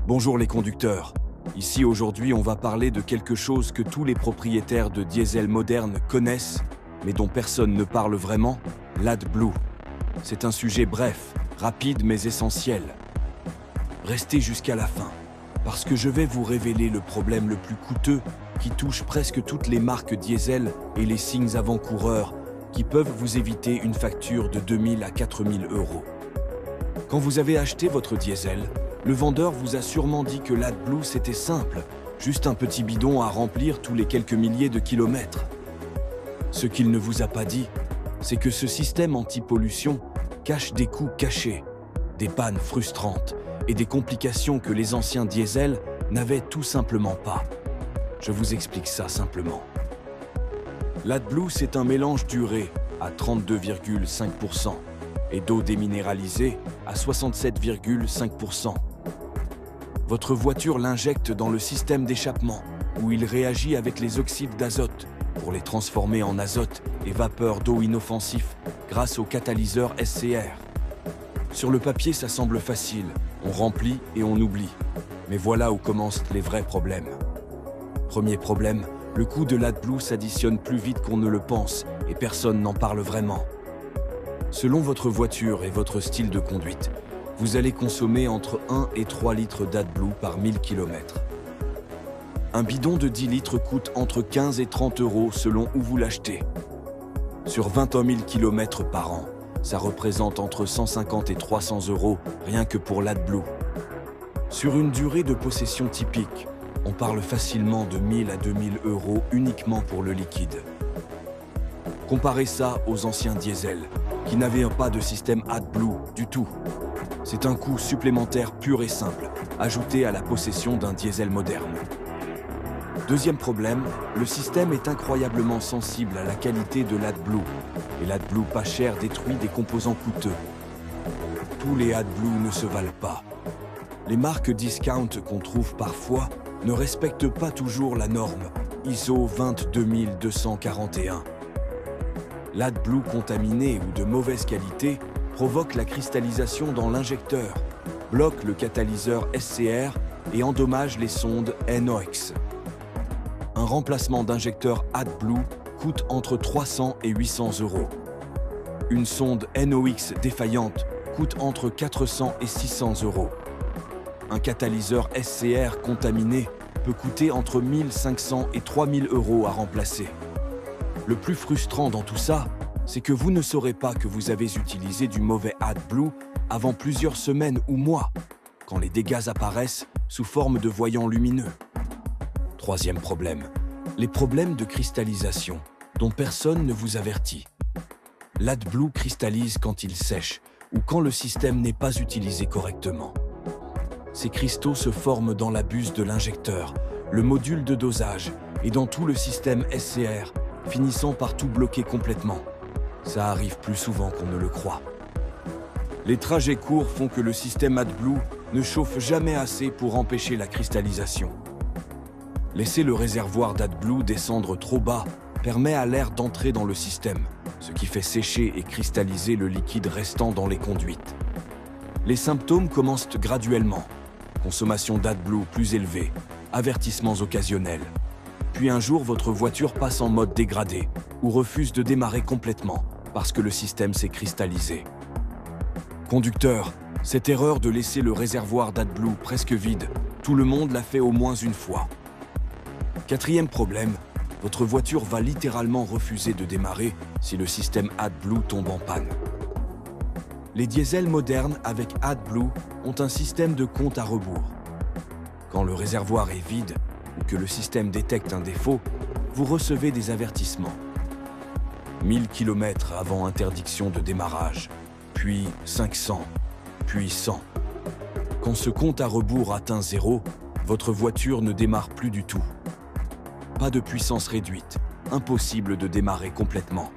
Bonjour les conducteurs. Ici aujourd'hui on va parler de quelque chose que tous les propriétaires de diesel modernes connaissent, mais dont personne ne parle vraiment, l'AdBlue. C'est un sujet bref, rapide mais essentiel. Restez jusqu'à la fin, parce que je vais vous révéler le problème le plus coûteux qui touche presque toutes les marques diesel et les signes avant-coureurs qui peuvent vous éviter une facture de 2 000 à 4 000 euros. Quand vous avez acheté votre diesel, le vendeur vous a sûrement dit que l'AdBlue c'était simple, juste un petit bidon à remplir tous les quelques milliers de kilomètres. Ce qu'il ne vous a pas dit, c'est que ce système anti-pollution cache des coûts cachés, des pannes frustrantes et des complications que les anciens diesels n'avaient tout simplement pas. Je vous explique ça simplement. L'AdBlue c'est un mélange d'urée à 32,5% et d'eau déminéralisée à 67,5%. Votre voiture l'injecte dans le système d'échappement, où il réagit avec les oxydes d'azote pour les transformer en azote et vapeur d'eau inoffensif grâce au catalyseur SCR. Sur le papier, ça semble facile, on remplit et on oublie. Mais voilà où commencent les vrais problèmes. Premier problème, le coût de l'AdBlue s'additionne plus vite qu'on ne le pense et personne n'en parle vraiment. Selon votre voiture et votre style de conduite, vous allez consommer entre 1 et 3 litres d'AdBlue par 1000 km. Un bidon de 10 litres coûte entre 15 et 30 euros selon où vous l'achetez. Sur 20 000 km par an, ça représente entre 150 et 300 euros rien que pour l'AdBlue. Sur une durée de possession typique, on parle facilement de 1000 à 2000 euros uniquement pour le liquide. Comparez ça aux anciens diesels, qui n'avaient pas de système AdBlue du tout. C'est un coût supplémentaire pur et simple, ajouté à la possession d'un diesel moderne. Deuxième problème, le système est incroyablement sensible à la qualité de l'AdBlue, et l'AdBlue pas cher détruit des composants coûteux. Tous les AdBlue ne se valent pas. Les marques discount qu'on trouve parfois ne respectent pas toujours la norme ISO 22241. L'AdBlue contaminé ou de mauvaise qualité provoque la cristallisation dans l'injecteur, bloque le catalyseur SCR et endommage les sondes NOx. Un remplacement d'injecteur AdBlue coûte entre 300 et 800 euros. Une sonde NOx défaillante coûte entre 400 et 600 euros. Un catalyseur SCR contaminé peut coûter entre 1500 et 3000 euros à remplacer. Le plus frustrant dans tout ça, c'est que vous ne saurez pas que vous avez utilisé du mauvais AdBlue avant plusieurs semaines ou mois, quand les dégâts apparaissent sous forme de voyants lumineux. Troisième problème, les problèmes de cristallisation, dont personne ne vous avertit. L'AdBlue cristallise quand il sèche ou quand le système n'est pas utilisé correctement. Ces cristaux se forment dans la buse de l'injecteur, le module de dosage et dans tout le système SCR, finissant par tout bloquer complètement. Ça arrive plus souvent qu'on ne le croit. Les trajets courts font que le système AdBlue ne chauffe jamais assez pour empêcher la cristallisation. Laisser le réservoir d'AdBlue descendre trop bas permet à l'air d'entrer dans le système, ce qui fait sécher et cristalliser le liquide restant dans les conduites. Les symptômes commencent graduellement. Consommation d'AdBlue plus élevée, avertissements occasionnels. Puis un jour, votre voiture passe en mode dégradé ou refuse de démarrer complètement parce que le système s'est cristallisé. Conducteur, cette erreur de laisser le réservoir d'AdBlue presque vide, tout le monde l'a fait au moins une fois. Quatrième problème, votre voiture va littéralement refuser de démarrer si le système AdBlue tombe en panne. Les diesels modernes avec AdBlue ont un système de compte à rebours. Quand le réservoir est vide, ou que le système détecte un défaut, vous recevez des avertissements. 1000 km avant interdiction de démarrage, puis 500, puis 100. Quand ce compte à rebours atteint 0, votre voiture ne démarre plus du tout. Pas de puissance réduite, impossible de démarrer complètement.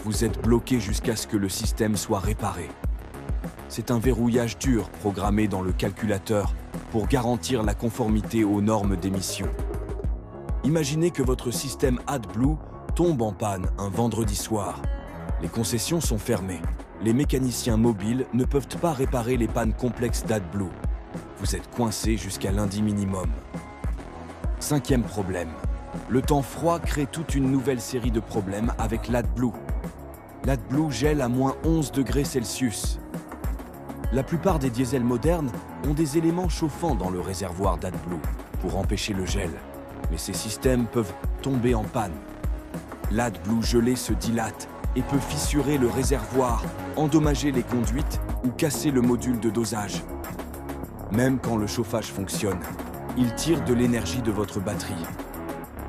Vous êtes bloqué jusqu'à ce que le système soit réparé. C'est un verrouillage dur programmé dans le calculateur pour garantir la conformité aux normes d'émission. Imaginez que votre système AdBlue tombe en panne un vendredi soir. Les concessions sont fermées. Les mécaniciens mobiles ne peuvent pas réparer les pannes complexes d'AdBlue. vous êtes coincé jusqu'à lundi minimum. Cinquième problème. Le temps froid crée toute une nouvelle série de problèmes avec l'AdBlue. L'AdBlue gèle à moins 11 degrés Celsius. La plupart des diesels modernes ont des éléments chauffants dans le réservoir d'AdBlue pour empêcher le gel, mais ces systèmes peuvent tomber en panne. L'AdBlue gelé se dilate et peut fissurer le réservoir, endommager les conduites ou casser le module de dosage. Même quand le chauffage fonctionne, il tire de l'énergie de votre batterie.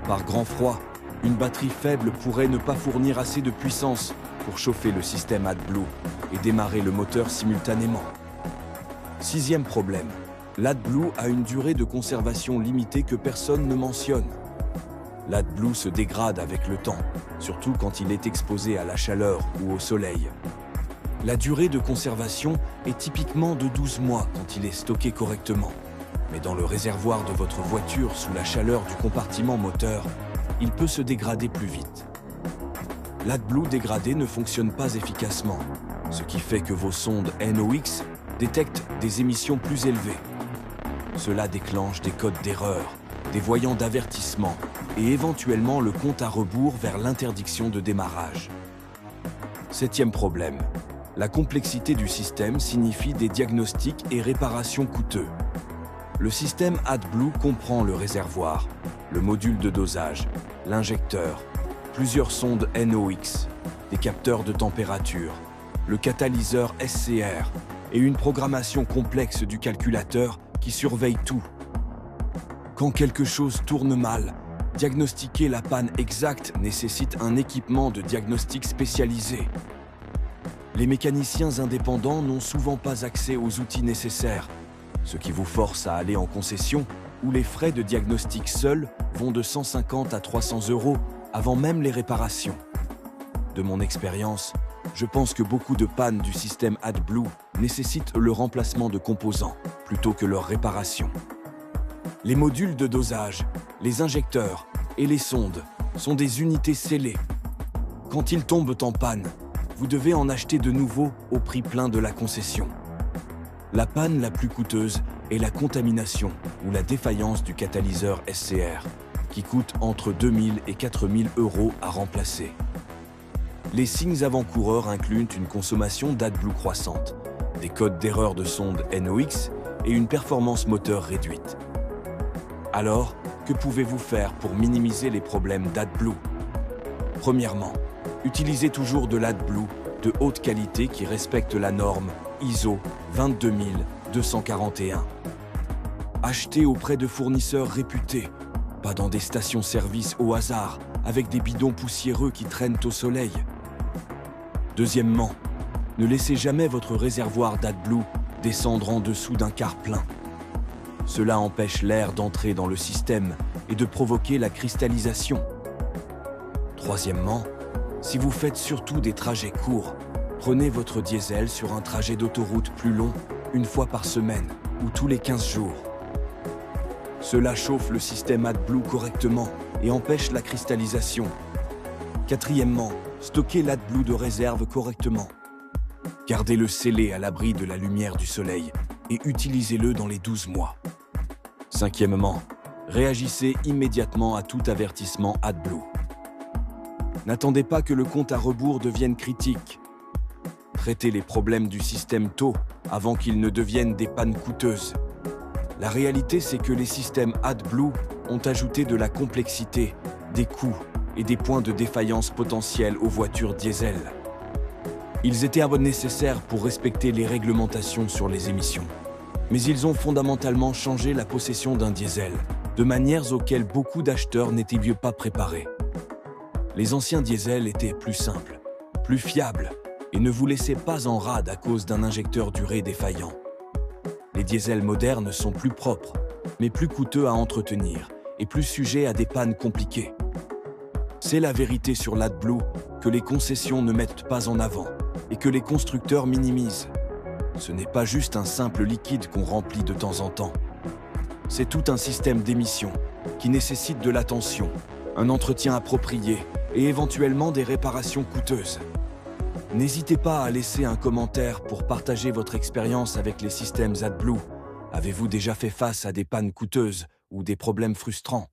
Par grand froid, une batterie faible pourrait ne pas fournir assez de puissance pour chauffer le système AdBlue et démarrer le moteur simultanément. Sixième problème, l'AdBlue a une durée de conservation limitée que personne ne mentionne. L'AdBlue se dégrade avec le temps, surtout quand il est exposé à la chaleur ou au soleil. La durée de conservation est typiquement de 12 mois quand il est stocké correctement. Mais dans le réservoir de votre voiture sous la chaleur du compartiment moteur, il peut se dégrader plus vite. L'AdBlue dégradé ne fonctionne pas efficacement, ce qui fait que vos sondes NOx détectent des émissions plus élevées. Cela déclenche des codes d'erreur, des voyants d'avertissement et éventuellement le compte à rebours vers l'interdiction de démarrage. Septième problème. La complexité du système signifie des diagnostics et réparations coûteux. Le système AdBlue comprend le réservoir, le module de dosage, l'injecteur, plusieurs sondes NOx, des capteurs de température, le catalyseur SCR et une programmation complexe du calculateur qui surveille tout. Quand quelque chose tourne mal, diagnostiquer la panne exacte nécessite un équipement de diagnostic spécialisé. Les mécaniciens indépendants n'ont souvent pas accès aux outils nécessaires, ce qui vous force à aller en concession où les frais de diagnostic seuls vont de 150 à 300 € avant même les réparations. De mon expérience, je pense que beaucoup de pannes du système AdBlue nécessitent le remplacement de composants plutôt que leur réparation. Les modules de dosage, les injecteurs et les sondes sont des unités scellées. Quand ils tombent en panne, vous devez en acheter de nouveaux au prix plein de la concession. La panne la plus coûteuse est la contamination ou la défaillance du catalyseur SCR, qui coûte entre 2 000 et 4 000 € à remplacer. Les signes avant-coureurs incluent une consommation d'AdBlue croissante, des codes d'erreur de sonde NOx et une performance moteur réduite. Alors, que pouvez-vous faire pour minimiser les problèmes d'AdBlue? Premièrement, utilisez toujours de l'AdBlue de haute qualité qui respecte la norme ISO 22241. Achetez auprès de fournisseurs réputés, pas dans des stations-service au hasard avec des bidons poussiéreux qui traînent au soleil. Deuxièmement, ne laissez jamais votre réservoir d'AdBlue descendre en dessous d'un quart plein. Cela empêche l'air d'entrer dans le système et de provoquer la cristallisation. Troisièmement, si vous faites surtout des trajets courts, prenez votre diesel sur un trajet d'autoroute plus long, une fois par semaine ou tous les 15 jours. Cela chauffe le système AdBlue correctement et empêche la cristallisation. Quatrièmement, stockez l'AdBlue de réserve correctement. Gardez-le scellé à l'abri de la lumière du soleil et utilisez-le dans les 12 mois. Cinquièmement, réagissez immédiatement à tout avertissement AdBlue. N'attendez pas que le compte à rebours devienne critique. Traitez les problèmes du système tôt, avant qu'ils ne deviennent des pannes coûteuses. La réalité, c'est que les systèmes AdBlue ont ajouté de la complexité, des coûts et des points de défaillance potentiels aux voitures diesel. Ils étaient nécessaires pour respecter les réglementations sur les émissions. Mais ils ont fondamentalement changé la possession d'un diesel, de manières auxquelles beaucoup d'acheteurs n'étaient pas préparés. Les anciens diesels étaient plus simples, plus fiables et ne vous laissaient pas en rade à cause d'un injecteur d'urée défaillant. Les diesels modernes sont plus propres, mais plus coûteux à entretenir et plus sujets à des pannes compliquées. C'est la vérité sur l'AdBlue que les concessions ne mettent pas en avant et que les constructeurs minimisent. Ce n'est pas juste un simple liquide qu'on remplit de temps en temps. C'est tout un système d'émission qui nécessite de l'attention, un entretien approprié et éventuellement des réparations coûteuses. N'hésitez pas à laisser un commentaire pour partager votre expérience avec les systèmes AdBlue, Avez-vous déjà fait face à des pannes coûteuses ou des problèmes frustrants?